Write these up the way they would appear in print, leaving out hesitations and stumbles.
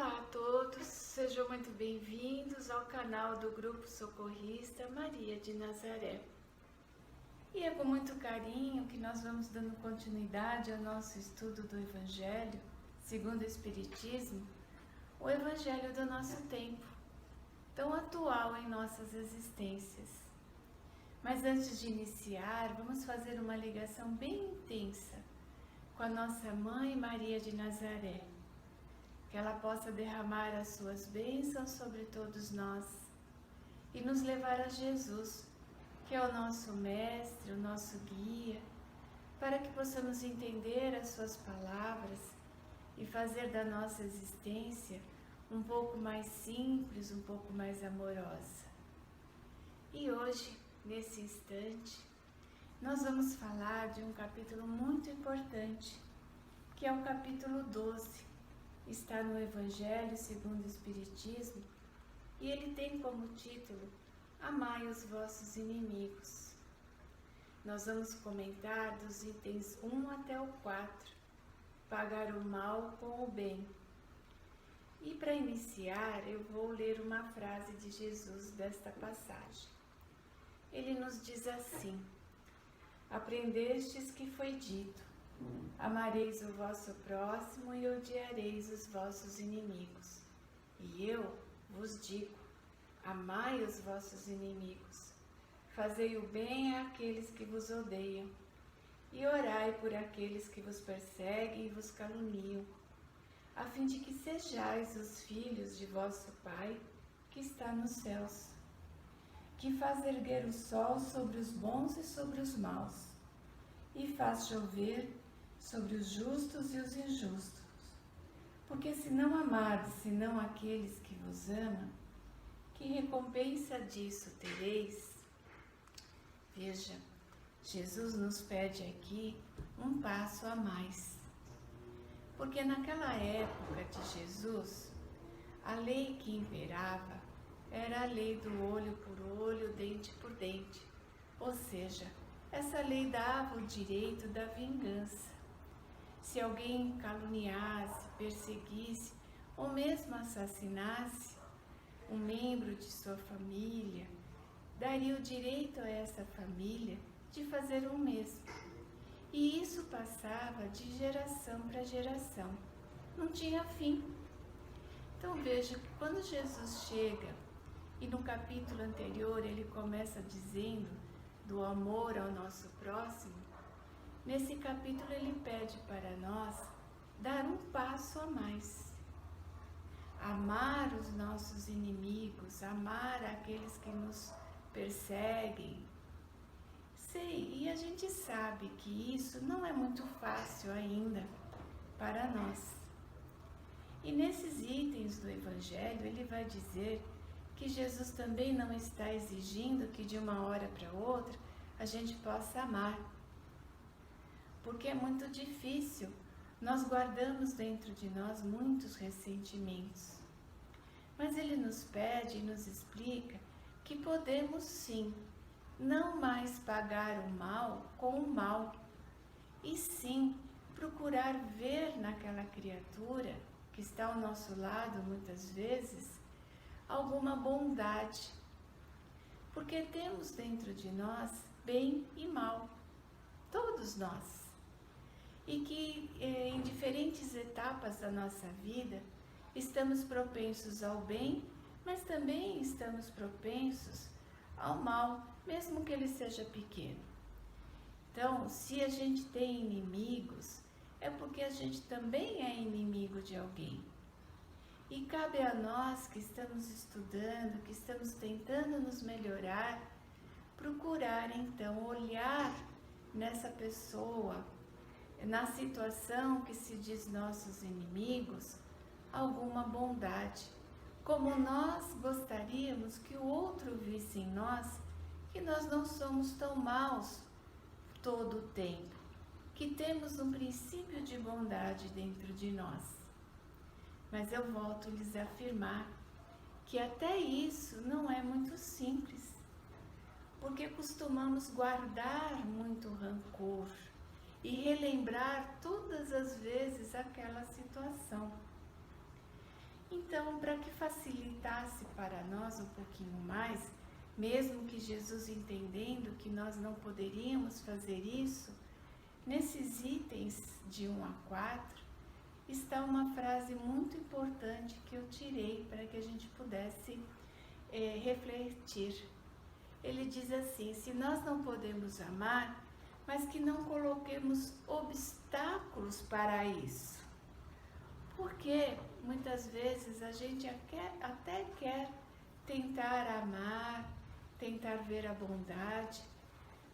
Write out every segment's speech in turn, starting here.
Olá a todos, sejam muito bem-vindos ao canal do Grupo Socorrista Maria de Nazaré. E é com muito carinho que nós vamos dando continuidade ao nosso estudo do Evangelho, segundo o Espiritismo, o Evangelho do nosso tempo, tão atual em nossas existências. Mas antes de iniciar, vamos fazer uma ligação bem intensa com a nossa Mãe Maria de Nazaré, que ela possa derramar as suas bênçãos sobre todos nós e nos levar a Jesus, que é o nosso mestre, o nosso guia, para que possamos entender as suas palavras e fazer da nossa existência um pouco mais simples, um pouco mais amorosa. E hoje, nesse instante, nós vamos falar de um capítulo muito importante, que é o capítulo 12. Está no Evangelho segundo o Espiritismo e ele tem como título Amai os vossos inimigos. Nós vamos comentar dos itens 1 até o 4, pagar o mal com o bem. E para iniciar eu vou ler uma frase de Jesus desta passagem. Ele nos diz assim: aprendestes que foi dito, amareis o vosso próximo e odiareis os vossos inimigos. E eu vos digo, amai os vossos inimigos, fazei o bem àqueles que vos odeiam, e orai por aqueles que vos perseguem e vos caluniam, a fim de que sejais os filhos de vosso Pai, que está nos céus, que faz erguer o sol sobre os bons e sobre os maus, e faz chover sobre os justos e os injustos. Porque se não amardes senão aqueles que vos amam, que recompensa disso tereis? Veja, Jesus nos pede aqui um passo a mais. Porque naquela época de Jesus, a lei que imperava era a lei do olho por olho, dente por dente. Ou seja, essa lei dava o direito da vingança. Se alguém caluniasse, perseguisse ou mesmo assassinasse um membro de sua família, daria o direito a essa família de fazer o mesmo. E isso passava de geração para geração. Não tinha fim. Então veja que quando Jesus chega, e no capítulo anterior ele começa dizendo do amor ao nosso próximo, nesse capítulo ele pede para nós dar um passo a mais. Amar os nossos inimigos, amar aqueles que nos perseguem. Sei, e a gente sabe que isso não é muito fácil ainda para nós. E nesses itens do Evangelho ele vai dizer que Jesus também não está exigindo que de uma hora para outra a gente possa amar. Porque é muito difícil, nós guardamos dentro de nós muitos ressentimentos. Mas ele nos pede e nos explica que podemos sim, não mais pagar o mal com o mal, e sim procurar ver naquela criatura que está ao nosso lado muitas vezes, alguma bondade. Porque temos dentro de nós bem e mal, todos nós. E que em diferentes etapas da nossa vida estamos propensos ao bem, mas também estamos propensos ao mal, mesmo que ele seja pequeno. Então, se a gente tem inimigos, é porque a gente também é inimigo de alguém. E cabe a nós que estamos estudando, que estamos tentando nos melhorar, procurar então olhar nessa pessoa, na situação que se diz nossos inimigos, alguma bondade, como nós gostaríamos que o outro visse em nós, que nós não somos tão maus todo o tempo, que temos um princípio de bondade dentro de nós. Mas eu volto a lhes afirmar que até isso não é muito simples, porque costumamos guardar muito rancor e relembrar todas as vezes aquela situação. Então, para que facilitasse para nós um pouquinho mais, mesmo que Jesus entendendo que nós não poderíamos fazer isso, nesses itens de 1 a 4, está uma frase muito importante que eu tirei para que a gente pudesse refletir. Ele diz assim: se nós não podemos amar, mas que não coloquemos obstáculos para isso. Porque muitas vezes a gente até quer tentar amar, tentar ver a bondade,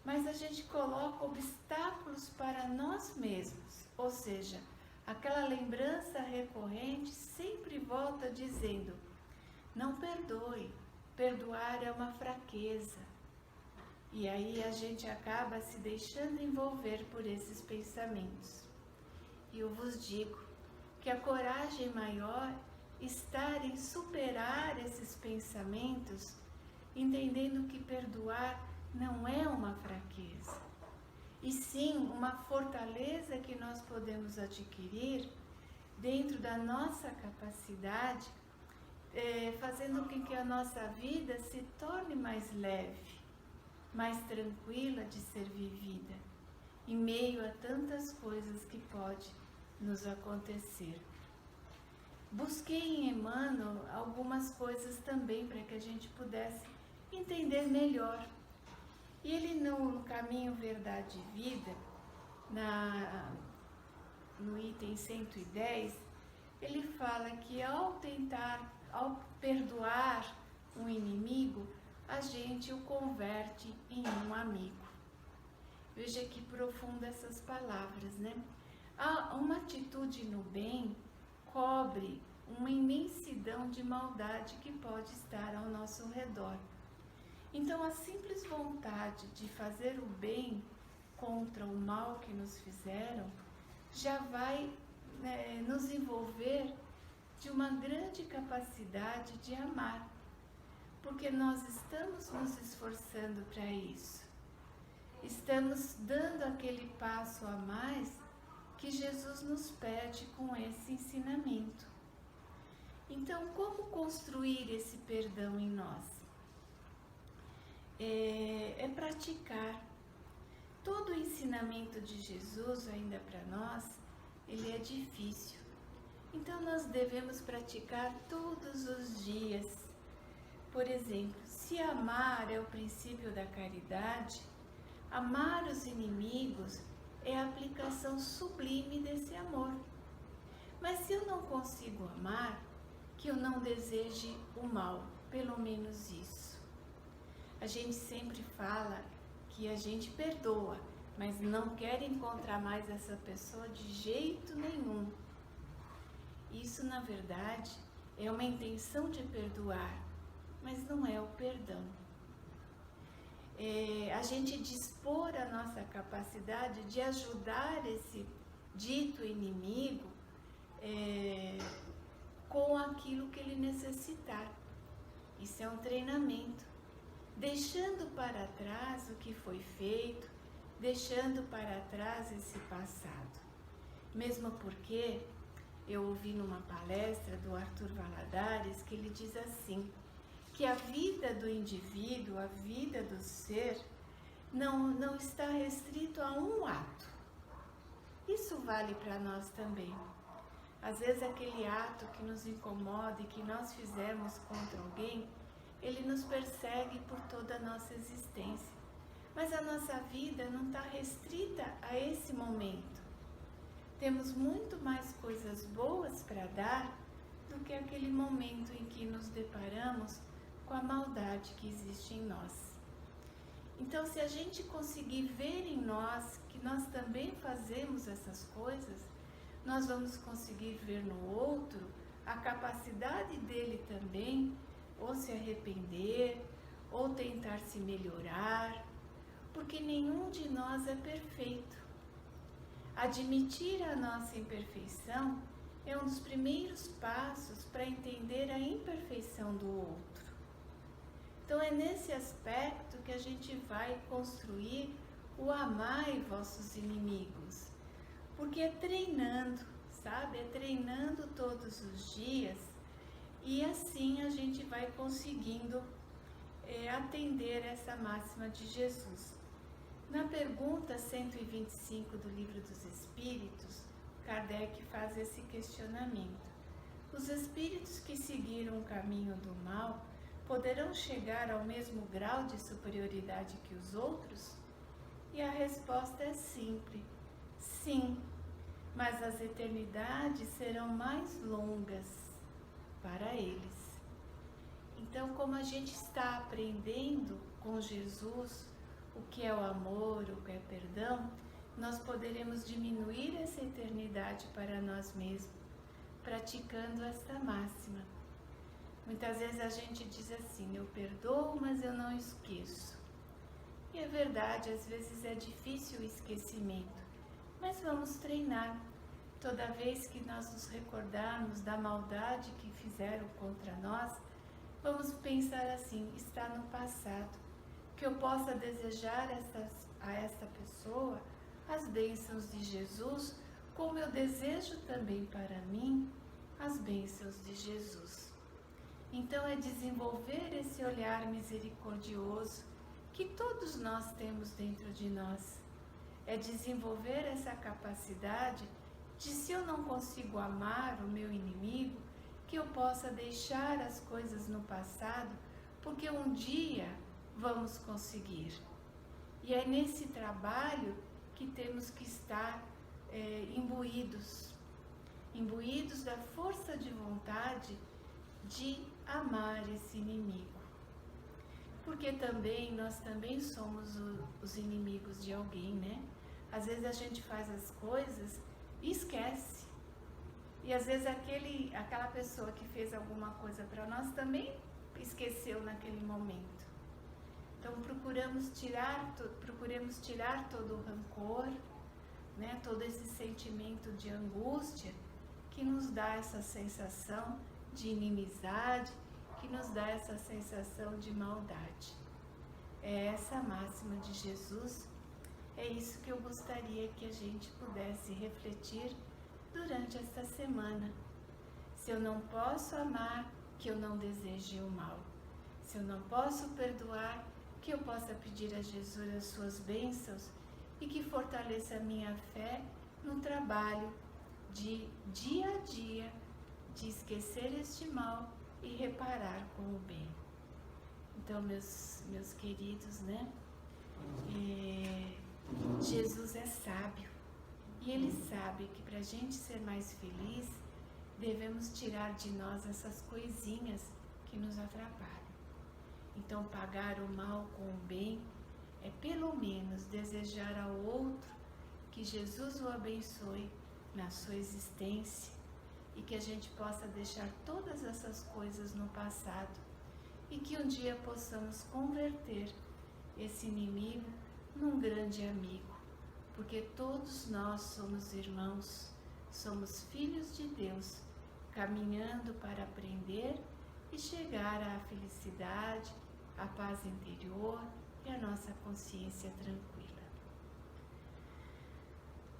mas a gente coloca obstáculos para nós mesmos, ou seja, aquela lembrança recorrente sempre volta dizendo: não perdoe, perdoar é uma fraqueza. E aí a gente acaba se deixando envolver por esses pensamentos. E eu vos digo que a coragem maior está em superar esses pensamentos, entendendo que perdoar não é uma fraqueza, e sim uma fortaleza que nós podemos adquirir dentro da nossa capacidade, fazendo com que a nossa vida se torne mais leve, mais tranquila de ser vivida, em meio a tantas coisas que pode nos acontecer. Busquei em Emmanuel algumas coisas também para que a gente pudesse entender melhor. E ele no Caminho, Verdade e Vida, no item 110, ele fala que ao perdoar um inimigo, a gente o converte em um amigo. Veja que profunda essas palavras, né? Uma atitude no bem cobre uma imensidão de maldade que pode estar ao nosso redor. Então, a simples vontade de fazer o bem contra o mal que nos fizeram já vai nos envolver de uma grande capacidade de amar, porque nós estamos nos esforçando para isso. Estamos dando aquele passo a mais que Jesus nos pede com esse ensinamento. Então, como construir esse perdão em nós? É praticar. Todo o ensinamento de Jesus, ainda para nós, ele é difícil. Então, nós devemos praticar todos os dias. Por exemplo, se amar é o princípio da caridade, amar os inimigos é a aplicação sublime desse amor. Mas se eu não consigo amar, que eu não deseje o mal, pelo menos isso. A gente sempre fala que a gente perdoa, mas não quer encontrar mais essa pessoa de jeito nenhum. Isso, na verdade, é uma intenção de perdoar, mas não é o perdão. A gente dispor a nossa capacidade de ajudar esse dito inimigo com aquilo que ele necessitar. Isso é um treinamento. Deixando para trás o que foi feito, deixando para trás esse passado. Mesmo porque eu ouvi numa palestra do Arthur Valadares que ele diz assim, que a vida do indivíduo, a vida do ser, não está restrito a um ato. Isso vale para nós também. Às vezes aquele ato que nos incomoda e que nós fizemos contra alguém, ele nos persegue por toda a nossa existência. Mas a nossa vida não está restrita a esse momento. Temos muito mais coisas boas para dar do que aquele momento em que nos deparamos com a maldade que existe em nós. Então, se a gente conseguir ver em nós que nós também fazemos essas coisas, nós vamos conseguir ver no outro a capacidade dele também ou se arrepender, ou tentar se melhorar, porque nenhum de nós é perfeito. Admitir a nossa imperfeição é um dos primeiros passos para entender a imperfeição do outro. Então é nesse aspecto que a gente vai construir o amai vossos inimigos, porque é treinando, sabe? É treinando todos os dias E assim a gente vai conseguindo atender essa máxima de Jesus. Na pergunta 125 do Livro dos Espíritos, Kardec faz esse questionamento. Os espíritos que seguiram o caminho do mal poderão chegar ao mesmo grau de superioridade que os outros? E a resposta é simples: sim, mas as eternidades serão mais longas para eles. Então, como a gente está aprendendo com Jesus o que é o amor, o que é perdão, nós poderemos diminuir essa eternidade para nós mesmos, praticando esta máxima. Muitas vezes a gente diz assim: eu perdoo, mas eu não esqueço. E é verdade, às vezes é difícil o esquecimento, mas vamos treinar. Toda vez que nós nos recordarmos da maldade que fizeram contra nós, vamos pensar assim: está no passado, que eu possa desejar a esta pessoa as bênçãos de Jesus, como eu desejo também para mim as bênçãos de Jesus. Então é desenvolver esse olhar misericordioso que todos nós temos dentro de nós. É desenvolver essa capacidade de, se eu não consigo amar o meu inimigo, que eu possa deixar as coisas no passado, porque um dia vamos conseguir. E é nesse trabalho que temos que estar imbuídos da força de vontade de amar esse inimigo. Porque nós também somos os inimigos de alguém, né? Às vezes a gente faz as coisas e esquece. E às vezes aquela pessoa que fez alguma coisa para nós também esqueceu naquele momento. Então procuremos tirar todo o rancor, né? Todo esse sentimento de angústia que nos dá essa sensação de inimizade, que nos dá essa sensação de maldade. É essa a máxima de Jesus. É isso que eu gostaria que a gente pudesse refletir durante esta semana. Se eu não posso amar, que eu não deseje o mal. Se eu não posso perdoar, que eu possa pedir a Jesus as suas bênçãos e que fortaleça a minha fé no trabalho de dia a dia, de esquecer este mal e reparar com o bem. Então, meus queridos, né? Jesus é sábio e Ele sabe que para a gente ser mais feliz, devemos tirar de nós essas coisinhas que nos atrapalham. Então, pagar o mal com o bem é pelo menos desejar ao outro que Jesus o abençoe na sua existência e que a gente possa deixar todas essas coisas no passado e que um dia possamos converter esse inimigo num grande amigo, porque todos nós somos irmãos, somos filhos de Deus, caminhando para aprender e chegar à felicidade, à paz interior e à nossa consciência tranquila.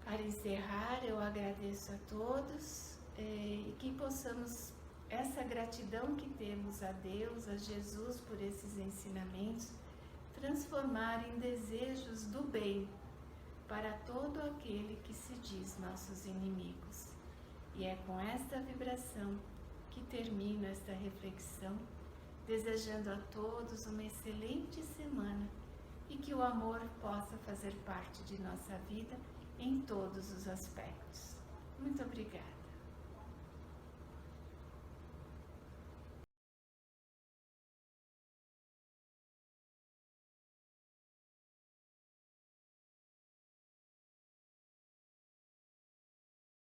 Para encerrar, eu agradeço a todos e que possamos, essa gratidão que temos a Deus, a Jesus por esses ensinamentos, transformar em desejos do bem para todo aquele que se diz nossos inimigos. E é com esta vibração que termino esta reflexão, desejando a todos uma excelente semana e que o amor possa fazer parte de nossa vida em todos os aspectos. Muito obrigada.